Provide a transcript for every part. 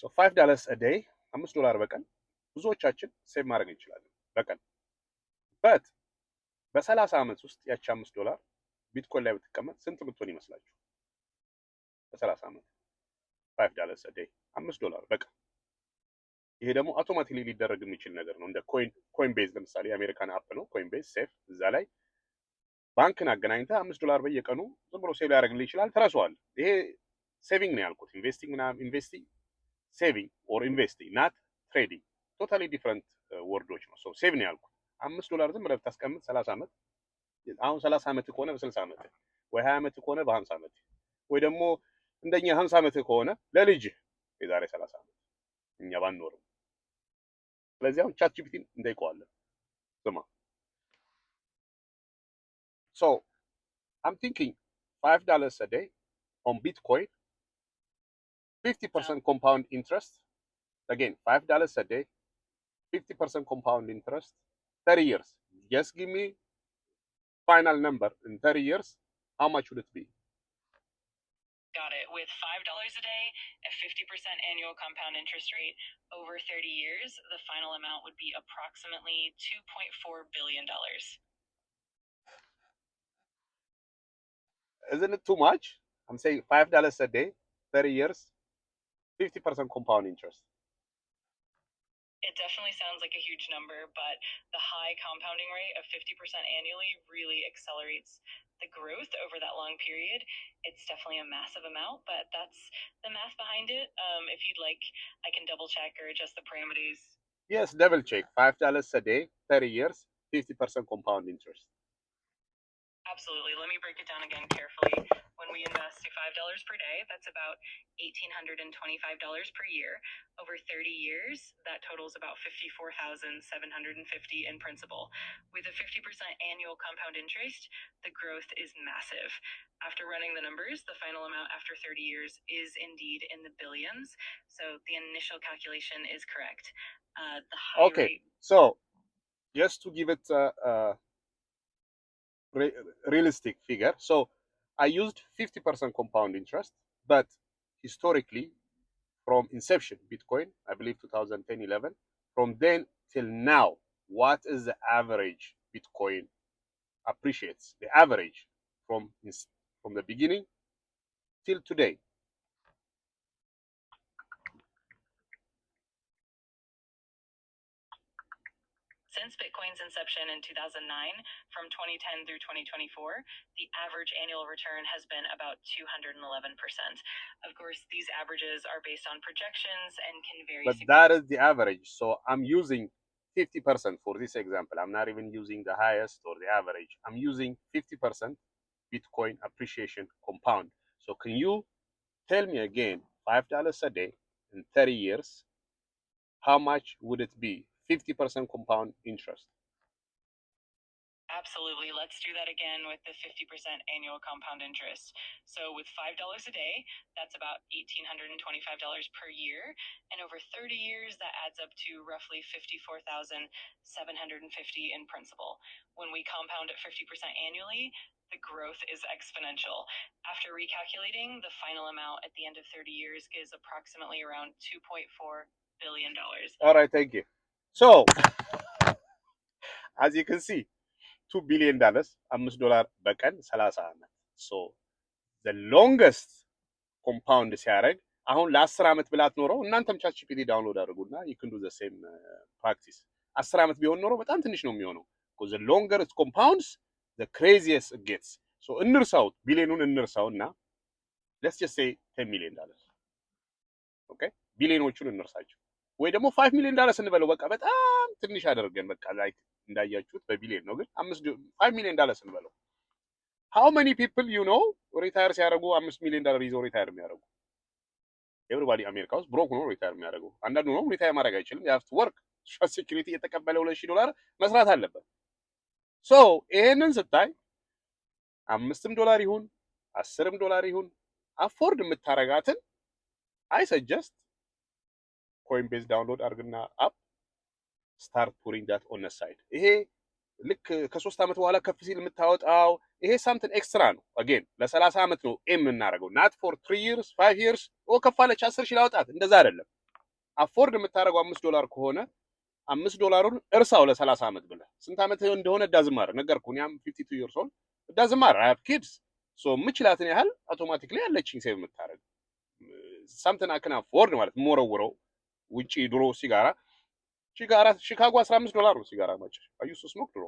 So $5 a day, $5 በቀን ብዙዎቻችን ሴቭ ማድረግ እንችላለን በቀን but በ30 ዓመት ውስጥ ያቺ $5 ቢትኮይን ላይ ብትቀመጥ ስንት ብትሆን ይመስላችሁ? በ30 ዓመት $5 a day $5 በቀን። ይሄ ደግሞ አውቶማቲካሊ ሊደረግ የሚችል ነገር ነው። እንደ ኮይን ቤዝ ለምሳሌ የአሜሪካን አፕ ነው ኮይን ቤዝ ሴፍ። እዛ ላይ ባንክን አገናኝተህ $5 በየቀኑ ዝም ብሎ ሴቭ ሊያደርግልህ ይችላል። ትረሳዋለህ። ይሄ ሴቪንግ ነው ያልኩት። ኢንቨስቲንግ ሴቪንግ ኦር ኢንቨስቲንግ ናት ትሬዲንግ ቶታሊ ዲፍረንት ወርዶች ነው። ሶ ሴቭ ነው ያልኩት። $5 ዝም ብለህ ብታስቀምጥ 30 ዓመት አሁን 30 ዓመት ከሆነ በ60 ዓመት ወይ 20 ዓመት ከሆነ በ50 ዓመት ወይ ደግሞ እንደኛ 50 ዓመት ከሆነ ለልጅህ የዛሬ 30 ዓመት እኛ ባንኖርም። ስለዚህ አሁን ቻት ጂፒቲን እንጠይቀዋለን። ስማ so I'm thinking $5 a day on Bitcoin, 50% compound interest. Again, $5 a day, 50% compound interest, 30 years. Just give me final number in 30 years. How much would it be? Got it. With $5 a day at 50% annual compound interest rate over 30 years, the final amount would be approximately $2.4 billion. Isn't it too much? I'm saying $5 a day, 30 years, 50% compound interest. It definitely sounds like a huge number, but the high compounding rate of 50% annually really accelerates the growth over that long period. It's definitely a massive amount, but that's the math behind it. If you'd like, I can double check or adjust the parameters. Yes, double check. $5 a day, 30 years, 50% compound interest. Absolutely. Let me break it down again carefully. When we invest $5 per day, that's about $1,825 per year. Over 30 years, that totals about $54,750 in principal. With a 50% annual compound interest, the growth is massive. After running the numbers, the final amount after 30 years is indeed in the billions. So the initial calculation is correct. The high Okay, rate... so just to give it realistic figure. So I used 50% compound interest, but historically, from inception, Bitcoin, I believe 2010-11, from then till now, what is the average Bitcoin appreciates? The average from the beginning till today. Since Bitcoin's inception in 2009, from 2010 through 2024, the average annual return has been about 211%. Of course, these averages are based on projections and can vary. But that is the average. So I'm using 50% for this example. I'm not even using the highest or the average. I'm using 50% Bitcoin appreciation compound. So can you tell me again, $5 a day in 30 years, how much would it be? 50% compound interest. Absolutely. Let's do that again with the 50% annual compound interest. So with $5 a day, that's about $1,825 per year. And over 30 years, that adds up to roughly $54,750 in principal. When we compound at 50% annually, the growth is exponential. After recalculating, the final amount at the end of 30 years is approximately around $2.4 billion. All right, thank you. So, as you can see, $2 billion, $5 በቀን 30 ዓመት። So, the longest compound ሲያደርግ አሁን ለ10 ዓመት ብላት ኖረው እናንተም ቻት ጂፒቲ ዳውንሎድ አድርጉና you can do the same practice 10 ዓመት ቢሆን ኖሮ በጣም ትንሽ ነው የሚሆነው. because the longer it compounds, the craziest it gets. So, እንርሳው ቢሊዮኑን እንርሳውና let's just say $10 million. okay? ቢሊዮኖቹን እንርሳቸው. ወይ ደግሞ $5 million እንበለው በቃ በጣም ትንሽ አደርገን በቃ ላይክ እንዳያችሁት በቢሊዮን ነው ግን $5 million እንበለው. how many people you know ሪታየር ሲያደርጉ $5 million ይዘው ሪታየር የሚያደርጉ? ኤቭሪባዲ አሜሪካ ውስጥ ብሮክ ነው ሪታየር የሚያደርገው። አንዳንዱ ነው ሪታየር ማድረግ አይችልም። you have to work ሶሻል ሴኩሪቲ እየተቀበለ $2,000 መስራት አለበት። so ይሄንን ስታይ $5 ይሁን $10 ይሁን አፎርድ የምታረጋትን I suggest Coinbase download አድርግና አፕ start putting that on the side. ይሄ ልክ ከ3 ዓመት በኋላ ከፍ ሲል የምታወጣው ይሄ something extra ነው። again ለ30 ዓመት ነው ኤም እናደርገው not for 3 years 5 years ከፋለች 10,000 ላውጣት እንደዛ አይደለም። አፎርድ የምታደርገው $5 ከሆነ $5 እርሳው ለ30 ዓመት ብለህ ስንት ዓመት እንደሆነ ዳዝማር ነገርኩህ። እኛም 52 years old ዳዝማር I have kids ሶ የምችላትን ያህል አውቶማቲክሊ ያለችኝ ሴቭ የምታደርግ ሳምተን አክን አፎርድ ማለት የምወረውረው ውጪ ድሮ ሲጋራ ሺካጎ $15 ነው ሲጋራ ማጨስ I used to smoke ድሮ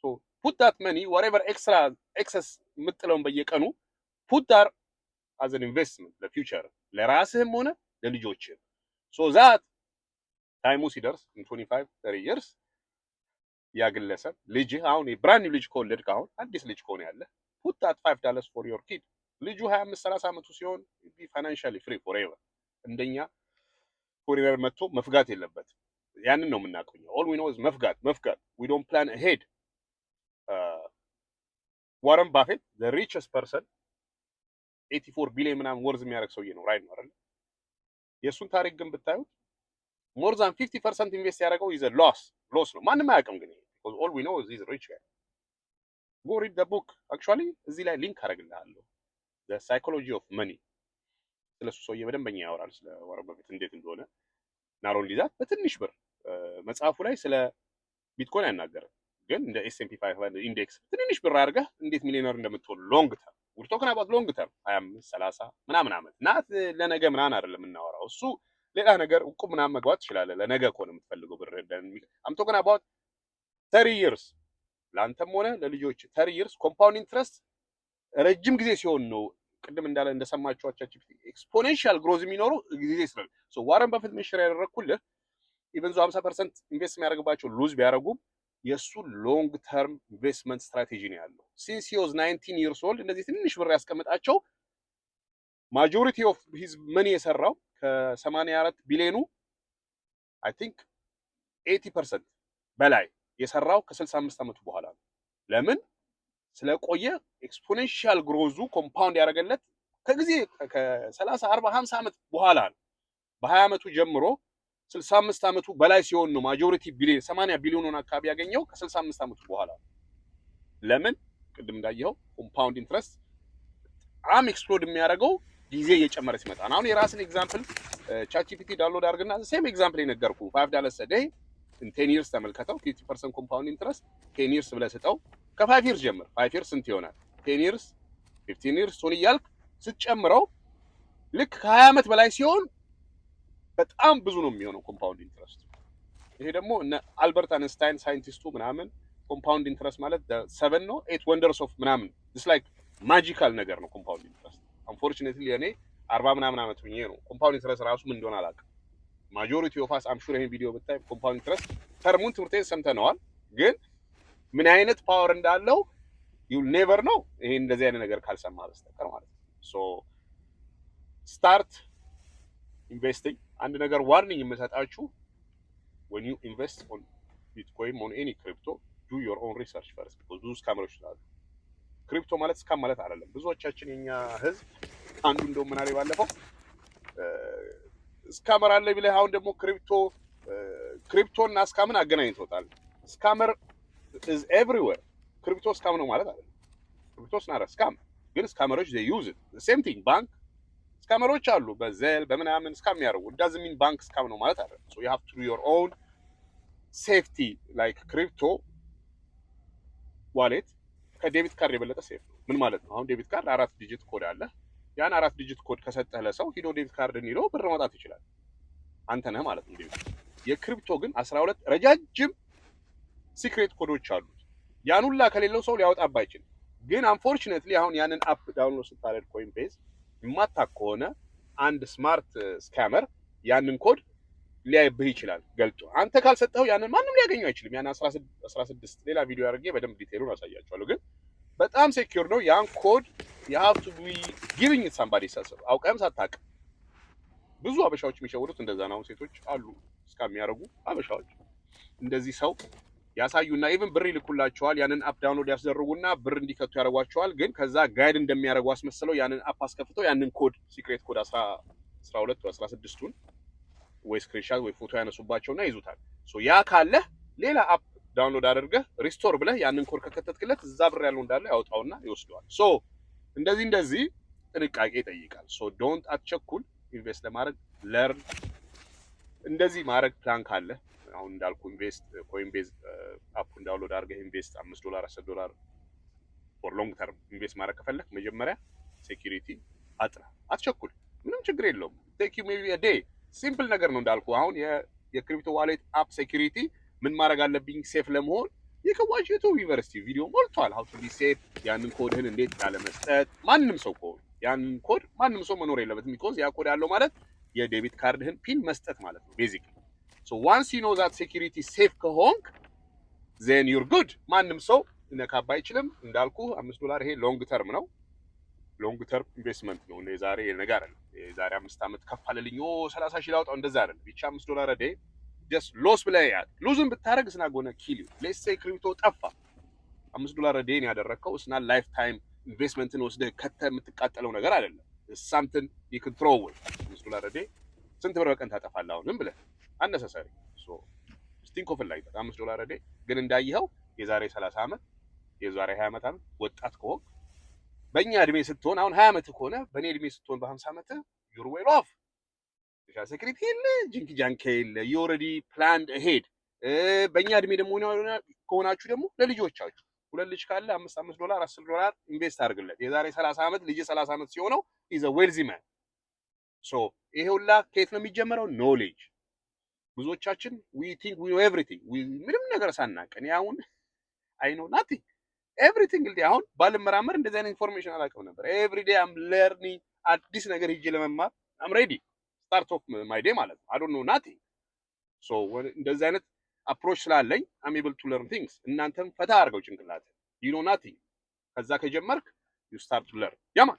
so put that money whatever extra excess የምጥለውን በየቀኑ put that as an investment ለፊውቸር ለራስህም ሆነ ለልጆችህ so that ታይሙ ሲደርስ in 25 30 years ያ ግለሰብ ልጅህ አሁን የብራንድ ልጅ ከወለድክ አሁን አዲስ ልጅ ከሆነ ያለ put that $5 for your kid ልጁ 25 30 ዓመቱ ሲሆን be financially free forever እንደኛ ፎሪነር መጥቶ መፍጋት የለበትም ያንን ነው የምናውቀው all we know is መፍጋት we don't plan ahead ዋረን ባፌት the richest person 84 ቢሊዮን ምናምን ወርዝ የሚያደርግ ሰውዬ ነው ራይት ነው አይደል የሱን ታሪክ ግን ብታዩት more than 50% ኢንቨስት ያደረገው is a loss ነው ማንም አያውቅም ግን because all we know is he's a rich guy go read the book actually እዚህ ላይ ሊንክ አደርግልሃለሁ the psychology of money ስለሱ ሰውዬ በደንበኛ ያወራል ስለ ዋረን ባፌት እንዴት እንደሆነ not only that በትንሽ ብር መጽሐፉ ላይ ስለ ቢትኮይን አይናገርም ግን እንደ S&P 500 ኢንዴክስ ትንሽ ብር አድርገህ እንዴት ሚሊዮነር እንደምትሆን ሎንግ ተርም we're talking about long term 25 30 ምናምን ዓመት ናት ለነገ ምናምን አይደለም የምናወራው እሱ ሌላ ነገር እቁብ ምናምን መግባት ትችላለህ ለነገ ከሆነ የምትፈልገው ብር I'm talking about 30 years ላንተም ሆነ ለልጆች 30 years compound interest ረጅም ጊዜ ሲሆን ነው ቅድም እንዳለ እንደሰማችኋቸው ኤክስፖኔንሻል ግሮዝ የሚኖረው ጊዜ ስለሆነ so ዋረን ባፌት ሜሽር ያደረኩልህ even though 50% ኢንቨስት የሚያደርግባቸው ሉዝ ቢያደርጉም የሱ ሎንግ ተርም ኢንቨስትመንት ስትራቴጂ ነው ያለው since he was 19 years old እንደዚህ ትንሽ ብር ያስቀምጣቸው ማጆሪቲ ኦፍ ሂዝ መኒ የሰራው ከ84 ቢሊዮኑ I think 80% በላይ የሰራው ከ65 ዓመቱ በኋላ ነው ለምን ስለቆየ ኤክስፖኔንሻል ግሮዙ ኮምፓውንድ ያደረገለት ከጊዜ ከ30 40 50 ዓመት በኋላ ነው በ20 ዓመቱ ጀምሮ 65 ዓመቱ በላይ ሲሆን ነው ማጆሪቲ ቢሊዮን 80 ቢሊዮኑን አካባቢ ያገኘው ከ65 ዓመቱ በኋላ ለምን ቅድም እንዳየው ኮምፓውንድ ኢንትረስት በጣም ኤክስፕሎድ የሚያደርገው ጊዜ እየጨመረ ሲመጣ አሁን የራስን ኤግዛምፕል ChatGPT ዳውንሎድ አድርግና ሴም ኤግዛምፕል የነገርኩ $5 a day in 10 years ተመልከተው 50% ኮምፓውንድ ኢንትረስት 10 years ብለህ ስጠው ከ5 years ጀምር 5 years ስንት ይሆናል 10 years 15 years ሶል እያልክ ስትጨምረው ልክ ከ20 ዓመት በላይ ሲሆን በጣም ብዙ ነው የሚሆነው ኮምፓውንድ ኢንትረስት ይሄ ደግሞ እነ አልበርት አንስታይን ሳይንቲስቱ ምናምን ኮምፓውንድ ኢንትረስት ማለት 7 ነው 8 ወንደርስ ኦፍ ምናምን it's like ማጂካል ነገር ነው ኮምፓውንድ ኢንትረስት unfortunately እኔ 40 ምናምን ዓመት ሆኜ ነው ኮምፓውንድ ኢንትረስት ራሱ ምን እንደሆነ አላውቅም ማጆሪቲ ኦፍ አስ አም ሹር ይሄን ቪዲዮ ብታይ ኮምፓውንድ ኢንትረስት ተርሙን ትምህርቴን ሰምተነዋል ግን ምን አይነት ፓወር እንዳለው you'll never know ይሄን እንደዚህ አይነት ነገር ካልሰማ በስተቀር ማለት ነው so start investing አንድ ነገር ዋርኒንግ የምሰጣችሁ when you invest on bitcoin on any crypto do your own research first because ብዙ ስካመሮች ስላሉ ክሪፕቶ ማለት ስካም ማለት አይደለም ብዙዎቻችን የኛ ህዝብ አንዱ እንደው ምን አለ ባለፈው ስካመር አለ ቢለህ አሁን ደግሞ ክሪፕቶና ስካምን አገናኝቶታል ስካመር is everywhere ክሪፕቶ ስካም ነው ማለት አይደለም ክሪፕቶስ ናራ ስካም ግን ስካመሮች they use it the same thing ባንክ ስካመሮች አሉ በዘል በመናምን ስካም ያደርጉ doesn't mean ባንክ ስካም ነው ማለት አይደለም so you have to do your own safety like crypto wallet ከዴቢት ካርድ የበለጠ ሴፍ ነው ምን ማለት ነው አሁን ዴቢት ካርድ 4 ዲጂት ኮድ አለ ያን 4 ዲጂት ኮድ ከሰጠህ ለሰው ሂዶ ዴቢት ካርድን ይሎ ብር ማውጣት ይችላል አንተ ነህ ማለት ነው ዴቢት የክሪፕቶ ግን 12 ረጃጅም ሲክሬት ኮዶች አሉት ያን ሁላ ከሌለው ሰው ሊያወጣባ አይችልም ግን አንፎርቹኔትሊ አሁን ያንን አፕ ዳውንሎድ ስታደርግ ኮይንቤዝ የማታውቅ ከሆነ አንድ ስማርት ስካመር ያንን ኮድ ሊያይብህ ይችላል ገልጦ አንተ ካልሰጠው ያንን ማንም ሊያገኘው አይችልም ያን 16 ሌላ ቪዲዮ አድርጌ በደንብ ዲቴይሉን አሳያችኋለሁ ግን በጣም ሴኩር ነው ያን ኮድ you have to be giving it somebody else አውቀም ሳታውቅ ብዙ አበሻዎች የሚሸወዱት እንደዛ ነው ሴቶች አሉ እስከሚያረጉ አበሻዎች እንደዚህ ሰው ያሳዩና ኢቭን ብር ይልኩላቸዋል ያንን አፕ ዳውንሎድ ያስደርጉና ብር እንዲከቱ ያደርጓቸዋል ግን ከዛ ጋይድ እንደሚያደርጉ አስመስለው ያንን አፕ አስከፍተው ያንን ኮድ ሲክሬት ኮድ 12 ወይ 16ቱን ወይ ስክሪንሻት ወይ ፎቶ ያነሱባቸውና ይዙታል ሶ ያ ካለ ሌላ አፕ ዳውንሎድ አድርገህ ሪስቶር ብለህ ያንን ኮድ ከከተትክለት እዛ ብር ያለው እንዳለ ያወጣውና ይወስደዋል ሶ እንደዚህ ጥንቃቄ ይጠይቃል ሶ ዶንት አትቸኩል ኢንቨስት ለማድረግ ለርን እንደዚህ ማድረግ ፕላን ካለ አሁን እንዳልኩ ኢንቨስት ኮይንቤዝ አፑን ዳውንሎድ አድርገህ ኢንቨስት $5 $10 ፎር ሎንግ ተርም ኢንቨስት ማድረግ ከፈለክ መጀመሪያ ሴኩሪቲ አጥራ፣ አትቸኩል። ምንም ችግር የለውም። ቴክ ዩ ሜቢ አ ዴይ። ሲምፕል ነገር ነው እንዳልኩ። አሁን የክሪፕቶ ዋሌት አፕ ሴኩሪቲ ምን ማድረግ አለብኝ ሴፍ ለመሆን የከዋሽ ዩቲዩብ ዩኒቨርሲቲ ቪዲዮ ሞልቷል። ሀው ቱ ቢ ሴፍ፣ ያንን ኮድህን እንዴት ላለመስጠት። ማንም ሰው ኮድ ያንን ኮድ ማንም ሰው መኖር የለበትም። ቢኮዝ ያ ኮድ ያለው ማለት የዴቢት ካርድህን ፒን መስጠት ማለት ነው ቤዚክሊ። ሶ ዋንስ ዩ ኖ ዛት ሴኩሪቲ ሴፍ ከሆንክ ዜን ዩር ጉድ። ማንም ሰው ነካባ አይችልም። እንዳልኩ $5 ይሄ ሎንግ ተርም ነው። ሎንግ ተርም ኢንቨስትመንት ነው። የዛሬ ነገር አይደለም። የዛሬ 5 ዓመት ከፍ አለልኝ 30 ሺህ ላውጣው እንደዛ አይደለም። ብቻ $5 a day just ሎስ ብለህ ያት ሉዝን ብታረግ ስና ጎነ ኪል ዩ ሌትስ ሴይ ክሪፕቶ ጠፋ $5 a day ነው ያደረከው። ስና ላይፍ ታይም ኢንቨስትመንትን ወስደህ ከተህ የምትቃጠለው ነገር አይደለም። something you can throw away። $5 a day ስንት ብር በቀን ታጠፋለህ አሁንም ብለህ unnecessary። so think of it like that $5 a day። ግን እንዳይኸው የዛሬ 30 ዓመት የዛሬ 20 ዓመት ወጣት ከሆንክ በእኛ እድሜ ስትሆን አሁን 20 ዓመት ከሆነ በእኔ እድሜ ስትሆን በ50 ዓመት you're well off። ያ ሴኩሪቲ የለ ጅንክ ጃንክ የለ you already planned ahead። በእኛ እድሜ ደግሞ ከሆናችሁ ደግሞ ለልጆቻችሁ ሁለት ልጅ ካለ $5 $10 ኢንቨስት አድርግለት። የዛሬ 30 ዓመት ልጅ 30 ዓመት ሲሆነው is a wealthy man። so ይሄ ሁላ ከየት ነው የሚጀምረው? ኖሌጅ። ብዙዎቻችን we think we know everything ምንም ነገር ሳናቅ እኔ አሁን I know nothing everything እንግዲህ አሁን ባልመራመር እንደዚህ አይነት ኢንፎርሜሽን አላውቅም ነበር። every day I'm learning አዲስ ነገር ሄጄ ለመማር I'm ready start of my day ማለት ነው። I don't know nothing so እንደዚህ አይነት አፕሮች ስላለኝ I'm able to learn things። እናንተም ፈታ አድርገው ጭንቅላት you know nothing ከዛ ከጀመርክ you start to learn ያማ